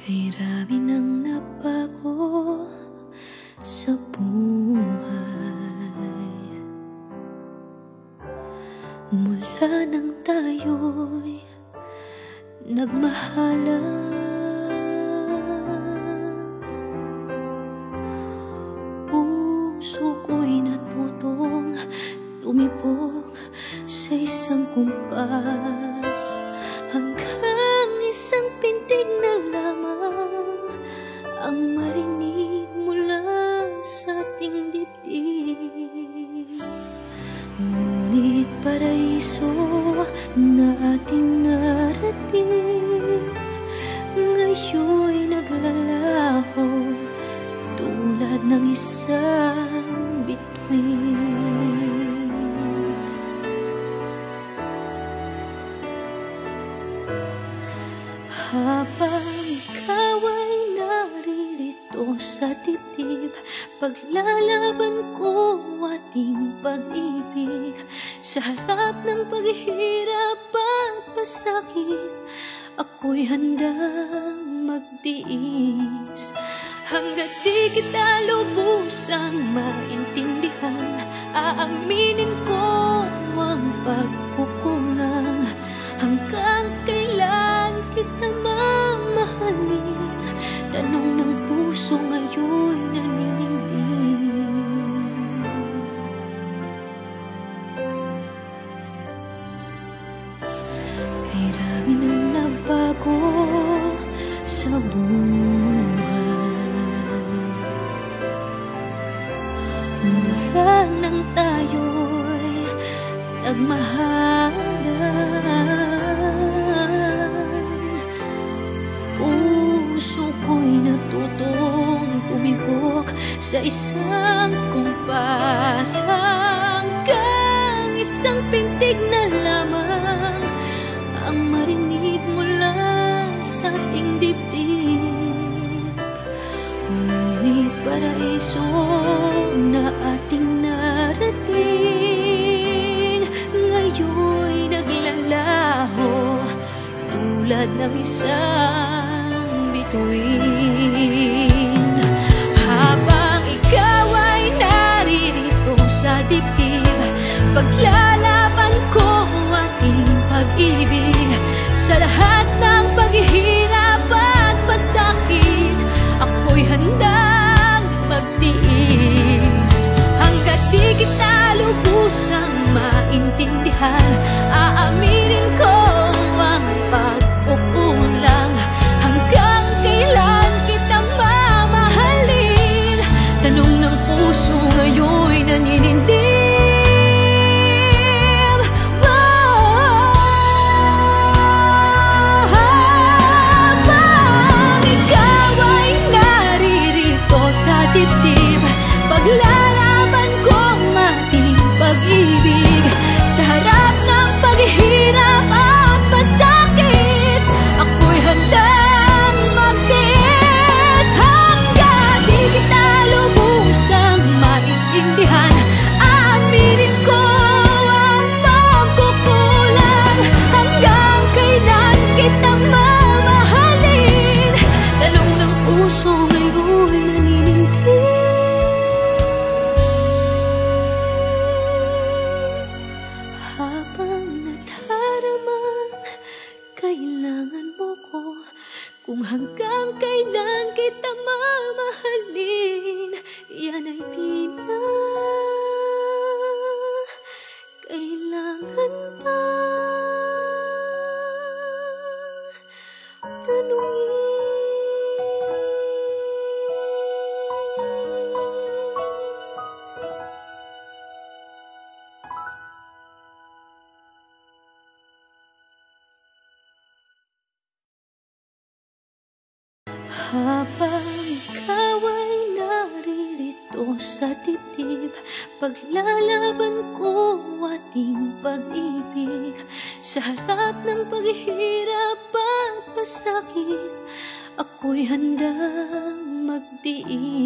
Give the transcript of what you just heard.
Kay rami nang nabago sa buhay mula nang tayo'y nagmahalan. Puso ko'y natutong tumibok sa isang kumpas, hanggang isang pintig na lamang ang marinig mula sa ating dibdib. Ngunit paraiso na ating narating ngayon'y naglalaho tulad ng isang bituin. Habang ikaw ay naririto sa dibdib, paglalaban ko ating pag-ibig. Sa harap ng paghihirap at pasakit, ako'y handang magtiis. Hanggat di kita lubusang maintindihan, aaminin ko ang pagkukulang. Hanggang kailan kita mamahalin? Tanong ng puso ngayon naninindig. Kay rami nang nabago sa buhay mula nang tayo'y nagmahalan. Puso ko'y natutong tumibok sa isang kumpas, hanggang isang pintig na lamang ang marinig mula sa ating dibdib. Ngunit paraiso na ating narating ngayon'y naglalaho tulad ng isang bituin. Habang ikaw ay naririto sa dibdib, paglalaban ko ating pag-ibig. Sa lahat ng paghihirap at pasakit, ako'y handang magtiis. Hanggat di kita lubusang maintindihan, aaminin ko ang pagkukulang. Hanggang kailan kita mamahalin? Tanong ng puso ngayon'y naninindig. Habang ikaw ay naririto sa dibdib, paglalaban ko ang ating pag-ibig. Sa harap ng paghihirap at pasakit, ako'y handang magtiis. Hanggang di kita lubusang maintindihan, aaminin ko ang pagkukulang. Hanggang kailan kita mamahalin? Tanong ng puso ngayon naninindig. Habang nadaramang kailangan mo ko, kung hanggang kailan kita mamahalin, yan ay di na kailangan pa tanungin. Habang ikaw ay naririto sa dibdib, paglalaban ko ating pag-ibig. Sa harap ng paghihirap at pasakit, ako'y handang magtiis.